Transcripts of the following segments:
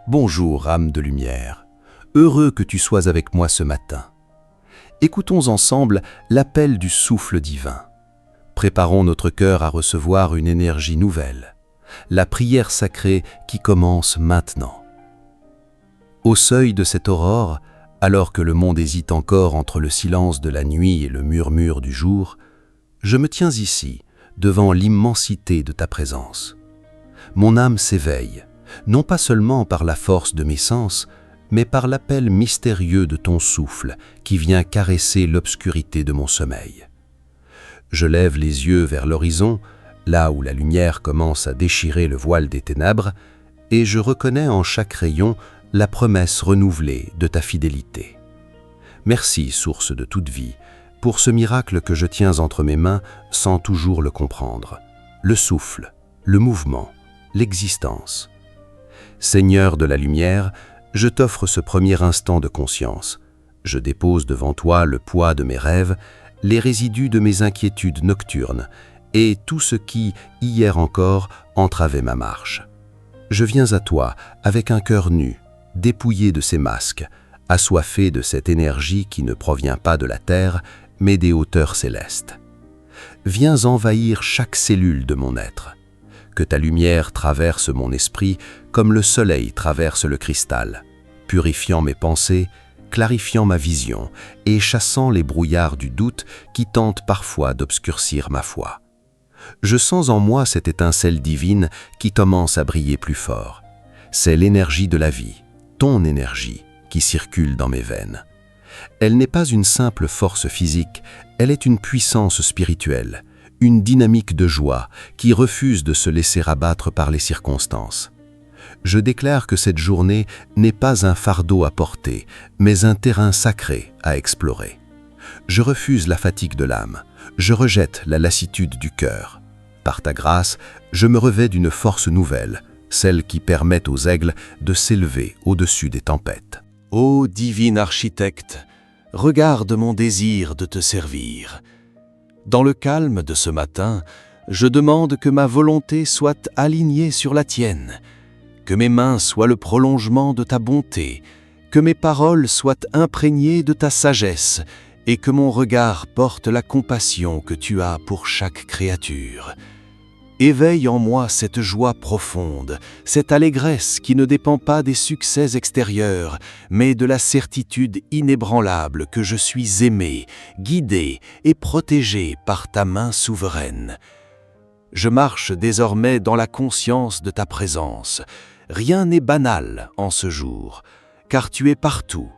Bonjour, âme de lumière. Heureux que tu sois avec moi ce matin. Écoutons ensemble l'appel du souffle divin. Préparons notre cœur à recevoir une énergie nouvelle, la prière sacrée qui commence maintenant. Au seuil de cette aurore, alors que le monde hésite encore entre le silence de la nuit et le murmure du jour, je me tiens ici, devant l'immensité de ta présence. Mon âme s'éveille, non pas seulement par la force de mes sens, mais par l'appel mystérieux de ton souffle qui vient caresser l'obscurité de mon sommeil. Je lève les yeux vers l'horizon, là où la lumière commence à déchirer le voile des ténèbres, et je reconnais en chaque rayon la promesse renouvelée de ta fidélité. Merci, source de toute vie, pour ce miracle que je tiens entre mes mains sans toujours le comprendre. Le souffle, le mouvement, l'existence. Seigneur de la lumière, je t'offre ce premier instant de conscience. Je dépose devant toi le poids de mes rêves, les résidus de mes inquiétudes nocturnes et tout ce qui, hier encore, entravait ma marche. Je viens à toi avec un cœur nu, dépouillé de ses masques, assoiffé de cette énergie qui ne provient pas de la terre, mais des hauteurs célestes. Viens envahir chaque cellule de mon être. Que ta lumière traverse mon esprit comme le soleil traverse le cristal, purifiant mes pensées, clarifiant ma vision et chassant les brouillards du doute qui tentent parfois d'obscurcir ma foi. Je sens en moi cette étincelle divine qui commence à briller plus fort. C'est l'énergie de la vie, ton énergie, qui circule dans mes veines. Elle n'est pas une simple force physique, elle est une puissance spirituelle, une dynamique de joie qui refuse de se laisser abattre par les circonstances. Je déclare que cette journée n'est pas un fardeau à porter, mais un terrain sacré à explorer. Je refuse la fatigue de l'âme, je rejette la lassitude du cœur. Par ta grâce, je me revêts d'une force nouvelle, celle qui permet aux aigles de s'élever au-dessus des tempêtes. Ô divin architecte, regarde mon désir de te servir. Dans le calme de ce matin, je demande que ma volonté soit alignée sur la tienne, que mes mains soient le prolongement de ta bonté, que mes paroles soient imprégnées de ta sagesse et que mon regard porte la compassion que tu as pour chaque créature. Éveille en moi cette joie profonde, cette allégresse qui ne dépend pas des succès extérieurs, mais de la certitude inébranlable que je suis aimé, guidé et protégé par ta main souveraine. Je marche désormais dans la conscience de ta présence. Rien n'est banal en ce jour, car tu es partout.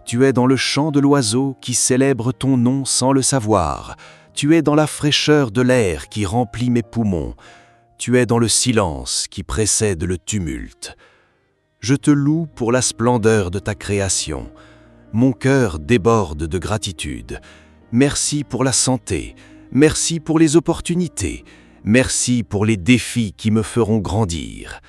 Tu es dans le chant de l'oiseau qui célèbre ton nom sans le savoir. Tu es dans la fraîcheur de l'air qui remplit mes poumons. Tu es dans le silence qui précède le tumulte. Je te loue pour la splendeur de ta création. Mon cœur déborde de gratitude. Merci pour la santé. Merci pour les opportunités. Merci pour les défis qui me feront grandir.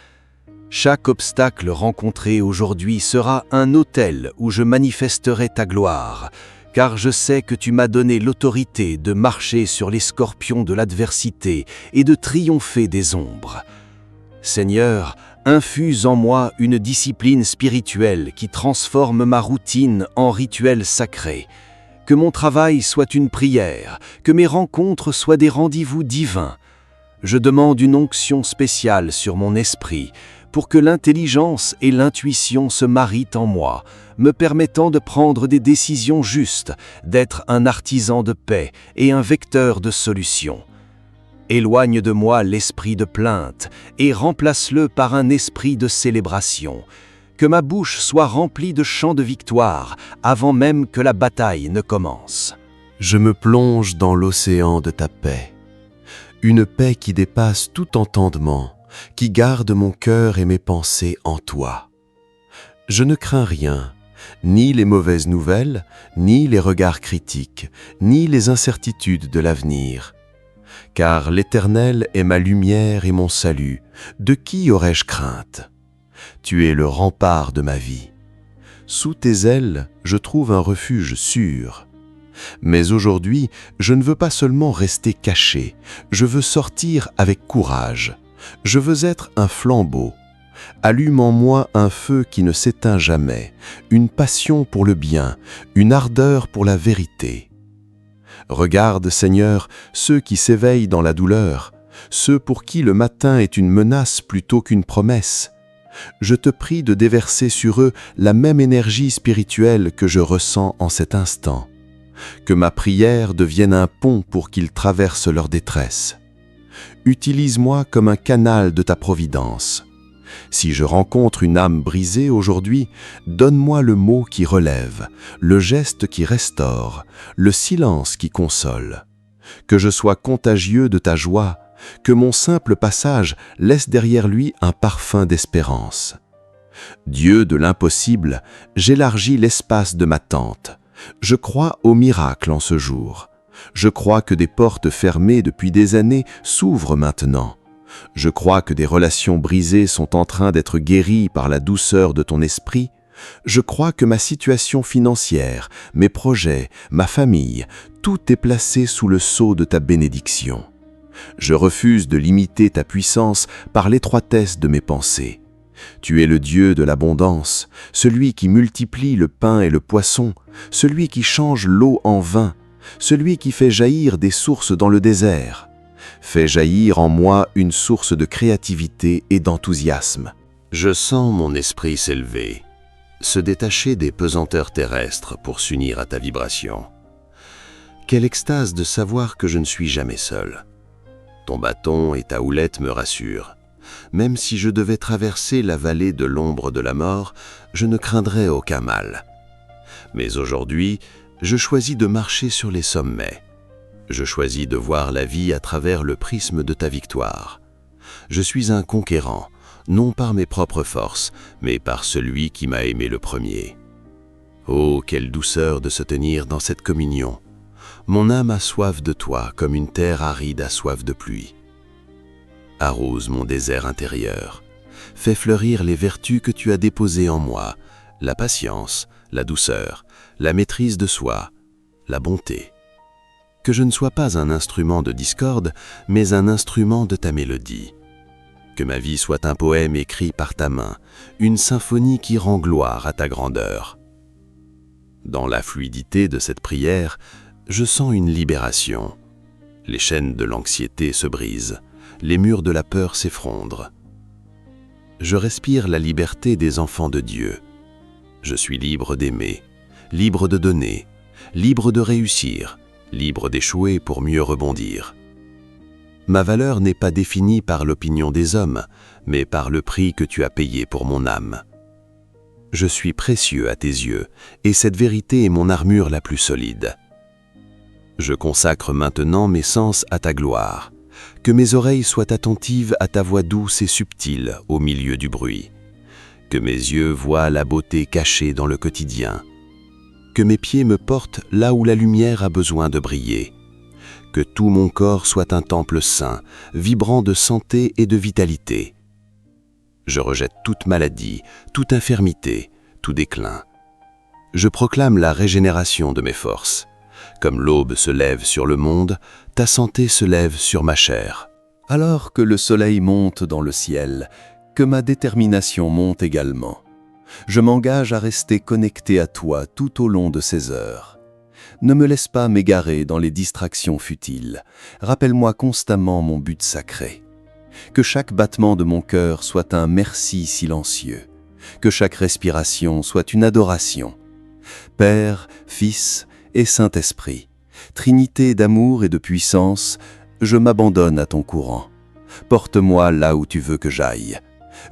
Chaque obstacle rencontré aujourd'hui sera un autel où je manifesterai ta gloire, car je sais que tu m'as donné l'autorité de marcher sur les scorpions de l'adversité et de triompher des ombres. Seigneur, infuse en moi une discipline spirituelle qui transforme ma routine en rituel sacré. Que mon travail soit une prière, que mes rencontres soient des rendez-vous divins. Je demande une onction spéciale sur mon esprit, pour que l'intelligence et l'intuition se marient en moi, me permettant de prendre des décisions justes, d'être un artisan de paix et un vecteur de solutions. Éloigne de moi l'esprit de plainte et remplace-le par un esprit de célébration. Que ma bouche soit remplie de chants de victoire avant même que la bataille ne commence. Je me plonge dans l'océan de ta paix, une paix qui dépasse tout entendement, qui garde mon cœur et mes pensées en toi. Je ne crains rien, ni les mauvaises nouvelles, ni les regards critiques, ni les incertitudes de l'avenir. Car l'Éternel est ma lumière et mon salut, de qui aurais-je crainte? Tu es le rempart de ma vie. Sous tes ailes, je trouve un refuge sûr. Mais aujourd'hui, je ne veux pas seulement rester caché, je veux sortir avec courage. Je veux être un flambeau, Allume en moi un feu qui ne s'éteint jamais, une passion pour le bien, une ardeur pour la vérité. Regarde, Seigneur, ceux qui s'éveillent dans la douleur, ceux pour qui le matin est une menace plutôt qu'une promesse. Je te prie de déverser sur eux la même énergie spirituelle que je ressens en cet instant. Que ma prière devienne un pont pour qu'ils traversent leur détresse. Utilise-moi comme un canal de ta providence. Si je rencontre une âme brisée aujourd'hui, donne-moi le mot qui relève, le geste qui restaure, le silence qui console. Que je sois contagieux de ta joie, que mon simple passage laisse derrière lui un parfum d'espérance. Dieu de l'impossible, j'élargis l'espace de ma tente. Je crois au miracle en ce jour. Je crois que des portes fermées depuis des années s'ouvrent maintenant. Je crois que des relations brisées sont en train d'être guéries par la douceur de ton esprit. Je crois que ma situation financière, mes projets, ma famille, tout est placé sous le sceau de ta bénédiction. Je refuse de limiter ta puissance par l'étroitesse de mes pensées. Tu es le Dieu de l'abondance, celui qui multiplie le pain et le poisson, celui qui change l'eau en vin, celui qui fait jaillir des sources dans le désert. Fais jaillir en moi une source de créativité et d'enthousiasme. Je sens mon esprit s'élever, se détacher des pesanteurs terrestres pour s'unir à ta vibration. Quelle extase de savoir que je ne suis jamais seul. Ton bâton et ta houlette me rassurent. Même si je devais traverser la vallée de l'ombre de la mort, je ne craindrais aucun mal. Mais aujourd'hui, je choisis de marcher sur les sommets. Je choisis de voir la vie à travers le prisme de ta victoire. Je suis un conquérant, non par mes propres forces, mais par celui qui m'a aimé le premier. Oh, quelle douceur de se tenir dans cette communion! Mon âme a soif de toi comme une terre aride a soif de pluie. Arrose mon désert intérieur. Fais fleurir les vertus que tu as déposées en moi, la patience, la douceur, la maîtrise de soi, la bonté. Que je ne sois pas un instrument de discorde, mais un instrument de ta mélodie. Que ma vie soit un poème écrit par ta main, une symphonie qui rend gloire à ta grandeur. Dans la fluidité de cette prière, je sens une libération. Les chaînes de l'anxiété se brisent, les murs de la peur s'effondrent. Je respire la liberté des enfants de Dieu. Je suis libre d'aimer, libre de donner, libre de réussir, libre d'échouer pour mieux rebondir. Ma valeur n'est pas définie par l'opinion des hommes, mais par le prix que tu as payé pour mon âme. Je suis précieux à tes yeux, et cette vérité est mon armure la plus solide. Je consacre maintenant mes sens à ta gloire. Que mes oreilles soient attentives à ta voix douce et subtile au milieu du bruit. Que mes yeux voient la beauté cachée dans le quotidien. Que mes pieds me portent là où la lumière a besoin de briller. Que tout mon corps soit un temple saint, vibrant de santé et de vitalité. Je rejette toute maladie, toute infirmité, tout déclin. Je proclame la régénération de mes forces. Comme l'aube se lève sur le monde, ta santé se lève sur ma chair. Alors que le soleil monte dans le ciel, que ma détermination monte également. Je m'engage à rester connecté à toi tout au long de ces heures. Ne me laisse pas m'égarer dans les distractions futiles. Rappelle-moi constamment mon but sacré. Que chaque battement de mon cœur soit un merci silencieux. Que chaque respiration soit une adoration. Père, Fils et Saint-Esprit, Trinité d'amour et de puissance, je m'abandonne à ton courant. Porte-moi là où tu veux que j'aille.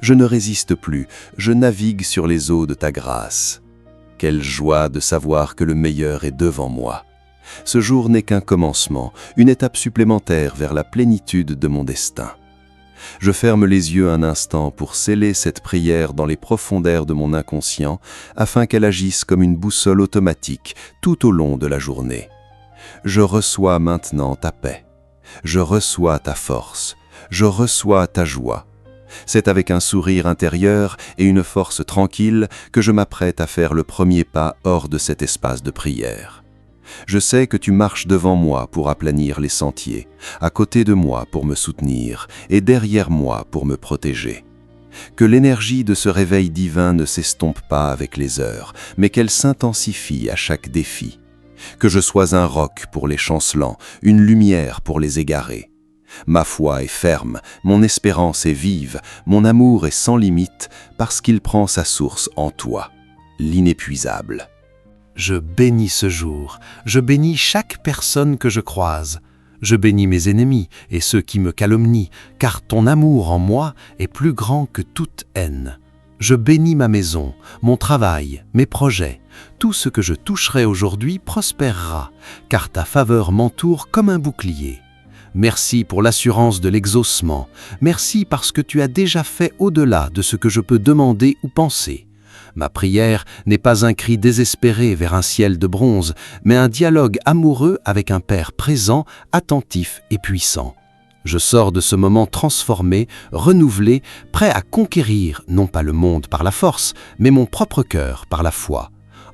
Je ne résiste plus, je navigue sur les eaux de ta grâce. Quelle joie de savoir que le meilleur est devant moi. Ce jour n'est qu'un commencement, une étape supplémentaire vers la plénitude de mon destin. Je ferme les yeux un instant pour sceller cette prière dans les profondeurs de mon inconscient afin qu'elle agisse comme une boussole automatique tout au long de la journée. Je reçois maintenant ta paix. Je reçois ta force. Je reçois ta joie. C'est avec un sourire intérieur et une force tranquille que je m'apprête à faire le premier pas hors de cet espace de prière. Je sais que tu marches devant moi pour aplanir les sentiers, à côté de moi pour me soutenir et derrière moi pour me protéger. Que l'énergie de ce réveil divin ne s'estompe pas avec les heures, mais qu'elle s'intensifie à chaque défi. Que je sois un roc pour les chancelants, une lumière pour les égarés. Ma foi est ferme, mon espérance est vive, mon amour est sans limite, parce qu'il prend sa source en toi, l'inépuisable. Je bénis ce jour, je bénis chaque personne que je croise. Je bénis mes ennemis et ceux qui me calomnient, car ton amour en moi est plus grand que toute haine. Je bénis ma maison, mon travail, mes projets. Tout ce que je toucherai aujourd'hui prospérera, car ta faveur m'entoure comme un bouclier. Merci pour l'assurance de l'exaucement. Merci parce que tu as déjà fait au-delà de ce que je peux demander ou penser. Ma prière n'est pas un cri désespéré vers un ciel de bronze, mais un dialogue amoureux avec un Père présent, attentif et puissant. Je sors de ce moment transformé, renouvelé, prêt à conquérir non pas le monde par la force, mais mon propre cœur par la foi.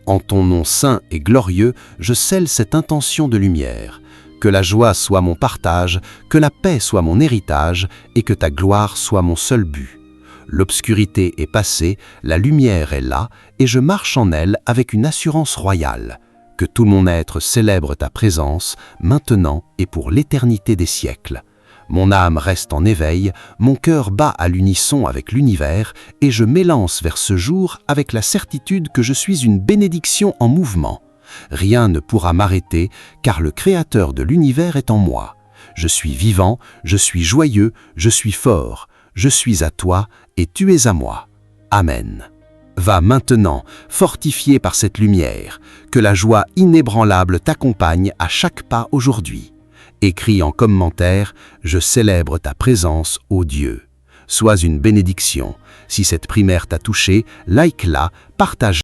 En ton nom saint et glorieux, je scelle cette intention de lumière. Que la joie soit mon partage, que la paix soit mon héritage, et que ta gloire soit mon seul but. L'obscurité est passée, la lumière est là, et je marche en elle avec une assurance royale. Que tout mon être célèbre ta présence, maintenant et pour l'éternité des siècles. Mon âme reste en éveil, mon cœur bat à l'unisson avec l'univers, et je m'élance vers ce jour avec la certitude que je suis une bénédiction en mouvement. Rien ne pourra m'arrêter, car le Créateur de l'univers est en moi. Je suis vivant, je suis joyeux, je suis fort. Je suis à toi et tu es à moi. Amen. Va maintenant, fortifié par cette lumière, que la joie inébranlable t'accompagne à chaque pas aujourd'hui. Écris en commentaire « Je célèbre ta présence, ô Dieu ». Sois une bénédiction. Si cette primaire t'a touché, like-la, partage-la.